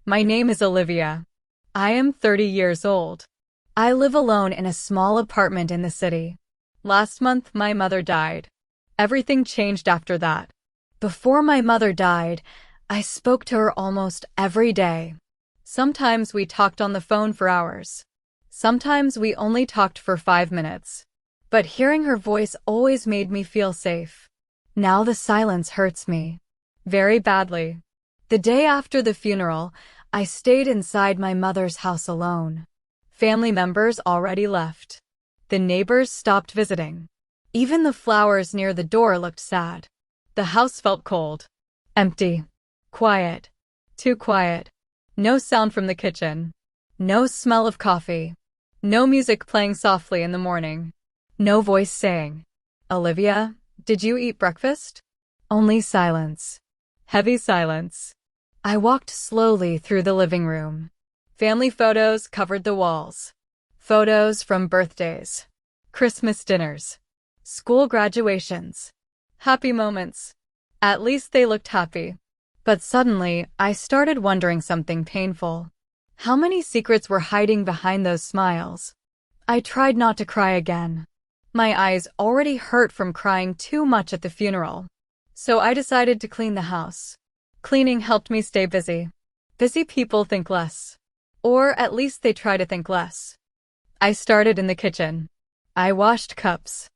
My name is Olivia. I am 30 years old. I live alone in a small apartment in the city. Last month, my mother died. Everything changed after that. Before my mother died, I spoke to her almost every day. Sometimes we talked on the phone for hours. Sometimes we only talked for 5 minutes. But hearing her voice always made me feel safe. Now the silence hurts me. Very badly. The day after the funeral, I stayed inside my mother's house alone. Family members already left. The neighbors stopped visiting. Even the flowers near the door looked sad. The house felt cold. Empty. Quiet. Too quiet. No sound from the kitchen. No smell of coffee. No music playing softly in the morning. No voice saying, "Olivia, did you eat breakfast?" Only silence. Heavy silence. I walked slowly through the living room. Family photos covered the walls. Photos from birthdays, Christmas dinners, school graduations. Happy moments. At least they looked happy. But suddenly, I started wondering something painful. How many secrets were hiding behind those smiles? I tried not to cry again. My eyes already hurt from crying too much at the funeral. So I decided to clean the house. Cleaning helped me stay busy. Busy people think less. Or at least they try to think less. I started in the kitchen. I washed cups.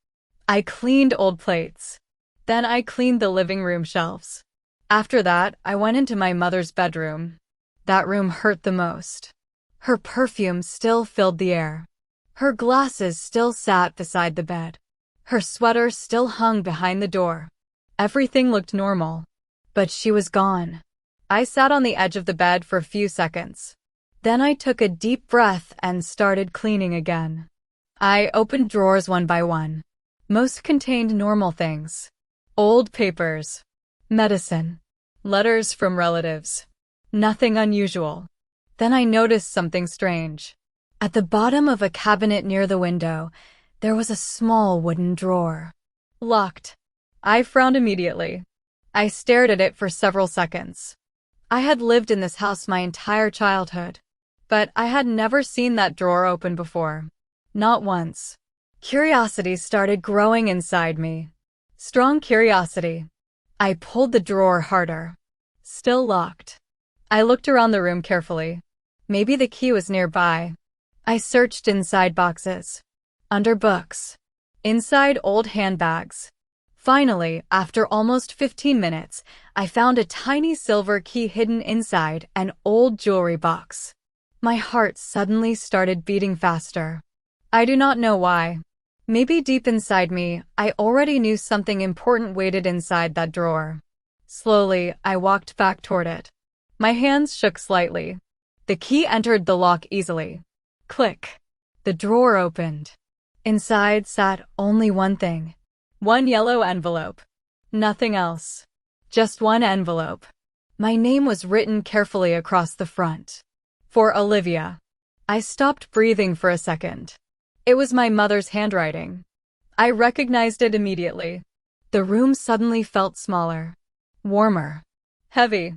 I cleaned old plates. Then I cleaned the living room shelves. After that, I went into my mother's bedroom. That room hurt the most. Her perfume still filled the air. Her glasses still sat beside the bed. Her sweater still hung behind the door. Everything looked normal. But she was gone. I sat on the edge of the bed for a few seconds. Then I took a deep breath and started cleaning again. I opened drawers one by one. Most contained normal things. Old papers. Medicine. Letters from relatives. Nothing unusual. Then I noticed something strange. At the bottom of a cabinet near the window, there was a small wooden drawer. Locked. I frowned immediately. I stared at it for several seconds. I had lived in this house my entire childhood, but I had never seen that drawer open before. Not once. Curiosity started growing inside me. Strong curiosity. I pulled the drawer harder. Still locked. I looked around the room carefully. Maybe the key was nearby. I searched inside boxes. Under books. Inside old handbags. Finally, after almost 15 minutes, I found a tiny silver key hidden inside an old jewelry box. My heart suddenly started beating faster. I do not know why. Maybe deep inside me, I already knew something important waited inside that drawer. Slowly, I walked back toward it. My hands shook slightly. The key entered the lock easily. Click. The drawer opened. Inside sat only one thing. One yellow envelope. Nothing else. Just one envelope. My name was written carefully across the front. For Olivia. I stopped breathing for a second. It was my mother's handwriting. I recognized it immediately. The room suddenly felt smaller. Warmer. Heavy.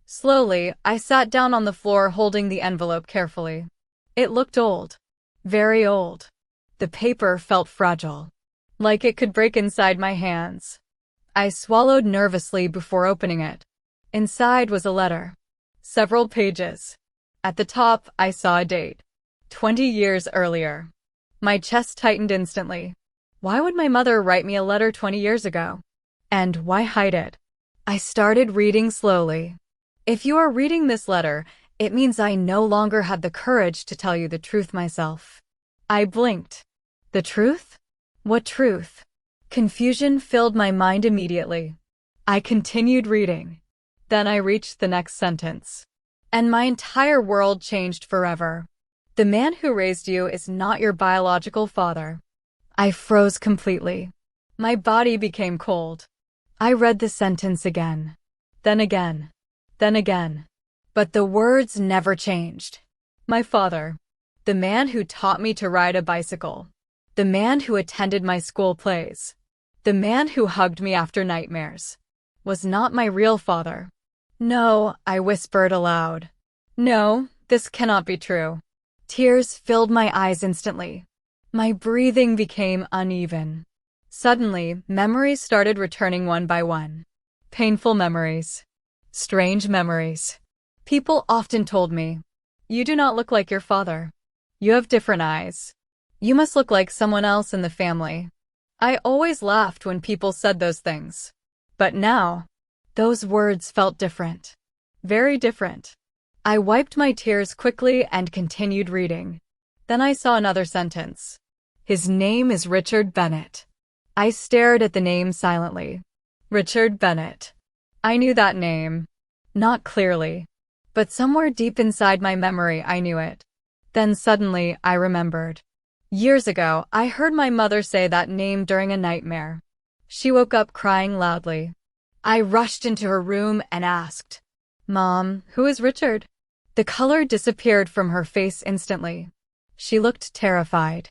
Slowly, I sat down on the floor holding the envelope carefully. It looked old. Very old. The paper felt fragile. Like it could break inside my hands. I swallowed nervously before opening it. Inside was a letter. Several pages. At the top, I saw a date. 20 years earlier. My chest tightened instantly. Why would my mother write me a letter 20 years ago? And why hide it? I started reading slowly. If you are reading this letter, it means I no longer have the courage to tell you the truth myself. I blinked. The truth? What truth? Confusion filled my mind immediately. I continued reading. Then I reached the next sentence. And my entire world changed forever. The man who raised you is not your biological father. I froze completely. My body became cold. I read the sentence again. Then again. Then again. But the words never changed. My father. The man who taught me to ride a bicycle. The man who attended my school plays. The man who hugged me after nightmares. Was not my real father. No, I whispered aloud. No, this cannot be true. Tears filled my eyes instantly. My breathing became uneven. Suddenly, memories started returning one by one. Painful memories. Strange memories. People often told me, "You do not look like your father. You have different eyes. You must look like someone else in the family." I always laughed when people said those things. But now, those words felt different. Very different. I wiped my tears quickly and continued reading. Then I saw another sentence. His name is Richard Bennett. I stared at the name silently. Richard Bennett. I knew that name. Not clearly. But somewhere deep inside my memory I knew it. Then suddenly I remembered. Years ago, I heard my mother say that name during a nightmare. She woke up crying loudly. I rushed into her room and asked, "Mom, who is Richard?" The color disappeared from her face instantly. She looked terrified.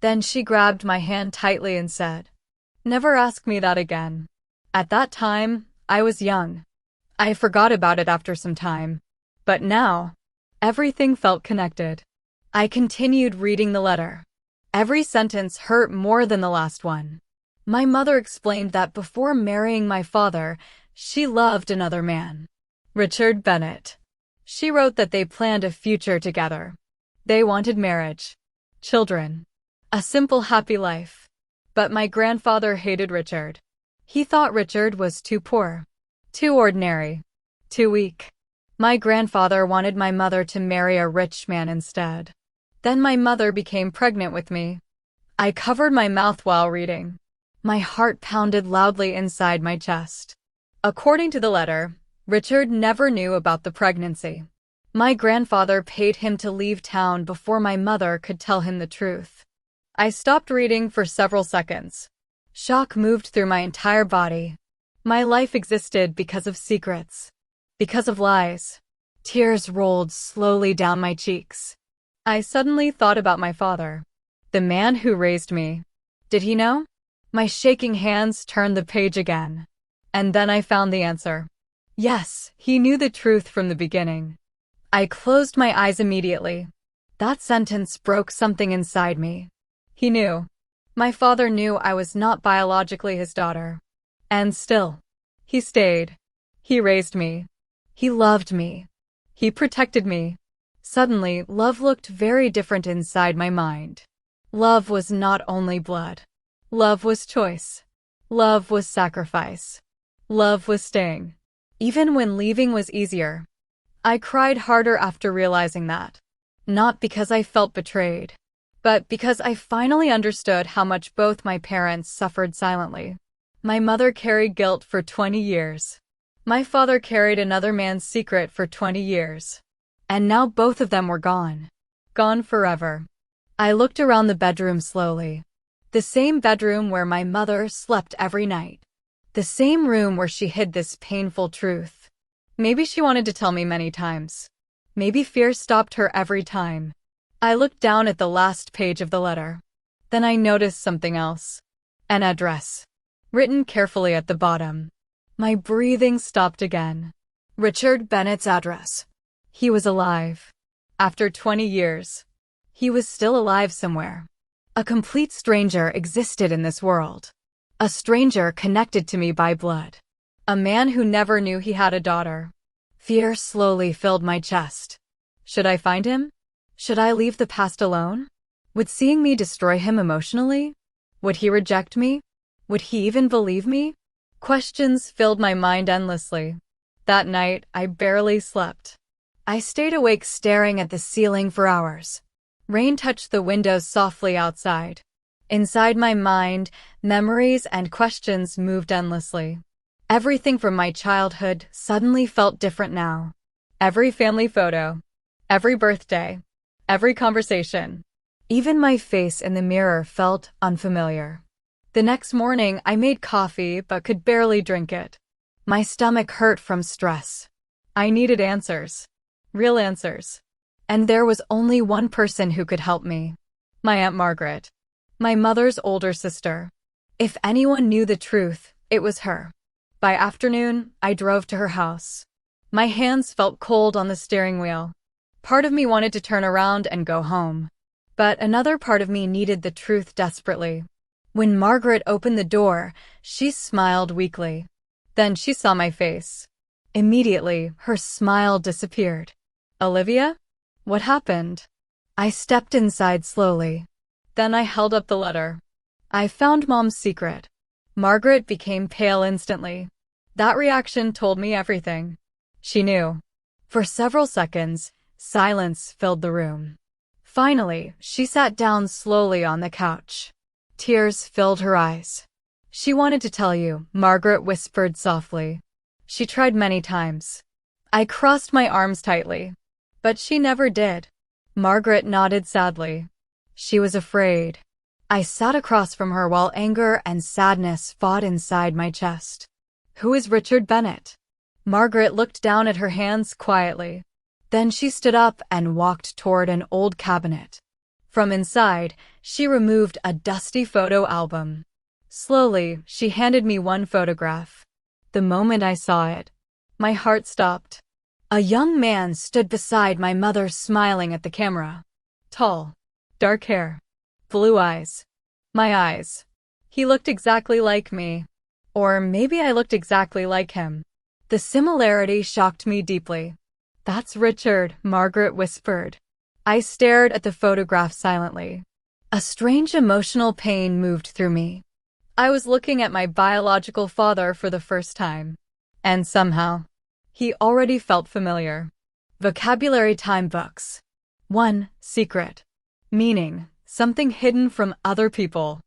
Then she grabbed my hand tightly and said, "Never ask me that again." At that time, I was young. I forgot about it after some time. But now, everything felt connected. I continued reading the letter. Every sentence hurt more than the last one. My mother explained that before marrying my father, she loved another man, Richard Bennett. She wrote that they planned a future together. They wanted marriage, children, a simple, happy life. But my grandfather hated Richard. He thought Richard was too poor, too ordinary, too weak. My grandfather wanted my mother to marry a rich man instead. Then my mother became pregnant with me. I covered my mouth while reading. My heart pounded loudly inside my chest. According to the letter, Richard never knew about the pregnancy. My grandfather paid him to leave town before my mother could tell him the truth. I stopped reading for several seconds. Shock moved through my entire body. My life existed because of secrets, because of lies. Tears rolled slowly down my cheeks. I suddenly thought about my father, the man who raised me. Did he know? My shaking hands turned the page again. And then I found the answer. Yes, he knew the truth from the beginning. I closed my eyes immediately. That sentence broke something inside me. He knew. My father knew I was not biologically his daughter. And still, he stayed. He raised me. He loved me. He protected me. Suddenly, love looked very different inside my mind. Love was not only blood. Love was choice. Love was sacrifice. Love was staying. Even when leaving was easier. I cried harder after realizing that. Not because I felt betrayed, but because I finally understood how much both my parents suffered silently. My mother carried guilt for 20 years. My father carried another man's secret for 20 years. And now both of them were gone. Gone forever. I looked around the bedroom slowly. The same bedroom where my mother slept every night. The same room where she hid this painful truth. Maybe she wanted to tell me many times. Maybe fear stopped her every time. I looked down at the last page of the letter. Then I noticed something else. An address. Written carefully at the bottom. My breathing stopped again. Richard Bennett's address. He was alive. After 20 years. He was still alive somewhere. A complete stranger existed in this world. A stranger connected to me by blood. A man who never knew he had a daughter. Fear slowly filled my chest. Should I find him? Should I leave the past alone? Would seeing me destroy him emotionally? Would he reject me? Would he even believe me? Questions filled my mind endlessly. That night, I barely slept. I stayed awake staring at the ceiling for hours. Rain touched the windows softly outside. Inside my mind, memories and questions moved endlessly. Everything from my childhood suddenly felt different now. Every family photo, every birthday, every conversation. Even my face in the mirror felt unfamiliar. The next morning, I made coffee but could barely drink it. My stomach hurt from stress. I needed answers. Real answers. And there was only one person who could help me. My Aunt Margaret. My mother's older sister. If anyone knew the truth, it was her. By afternoon, I drove to her house. My hands felt cold on the steering wheel. Part of me wanted to turn around and go home. But another part of me needed the truth desperately. When Margaret opened the door, she smiled weakly. Then she saw my face. Immediately, her smile disappeared. Olivia? What happened? I stepped inside slowly. Then I held up the letter. I found Mom's secret. Margaret became pale instantly. That reaction told me everything. She knew. For several seconds, silence filled the room. Finally, she sat down slowly on the couch. Tears filled her eyes. She wanted to tell you, Margaret whispered softly. She tried many times. I crossed my arms tightly. But she never did. Margaret nodded sadly. She was afraid. I sat across from her while anger and sadness fought inside my chest. Who is Richard Bennett? Margaret looked down at her hands quietly. Then she stood up and walked toward an old cabinet. From inside, she removed a dusty photo album. Slowly, she handed me one photograph. The moment I saw it, my heart stopped. A young man stood beside my mother smiling at the camera. Tall, dark hair, blue eyes. My eyes. He looked exactly like me. Or maybe I looked exactly like him. The similarity shocked me deeply. That's Richard, Margaret whispered. I stared at the photograph silently. A strange emotional pain moved through me. I was looking at my biological father for the first time. And somehow, he already felt familiar. Vocabulary time books. 1. Secret. Meaning, something hidden from other people.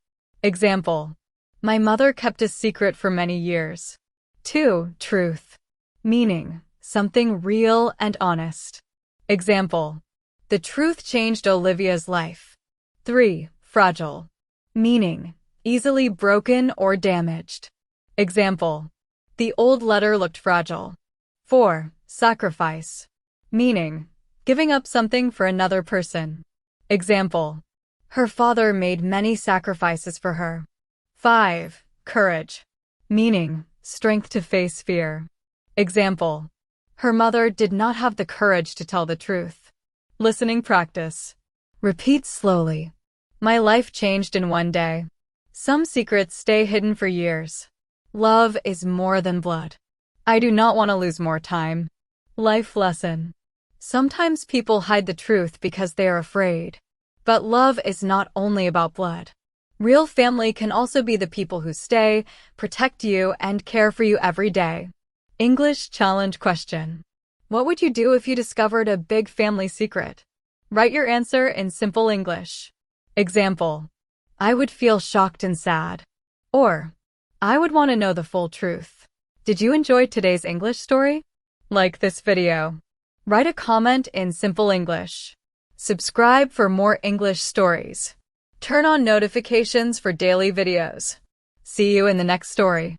Example. My mother kept a secret for many years. 2. Truth. Meaning, something real and honest. Example. The truth changed Olivia's life. 3. Fragile. Meaning, easily broken or damaged. Example. The old letter looked fragile. 4. Sacrifice. Meaning, giving up something for another person. Example. Her father made many sacrifices for her. 5. Courage. Meaning, strength to face fear. Example. Her mother did not have the courage to tell the truth. Listening practice. Repeat slowly. My life changed in one day. Some secrets stay hidden for years. Love is more than blood. I do not want to lose more time. Life lesson. Sometimes people hide the truth because they are afraid. But love is not only about blood. Real family can also be the people who stay, protect you, and care for you every day. English challenge question. What would you do if you discovered a big family secret? Write your answer in simple English. Example. I would feel shocked and sad. Or, I would want to know the full truth. Did you enjoy today's English story? Like this video. Write a comment in simple English. Subscribe for more English stories. Turn on notifications for daily videos. See you in the next story.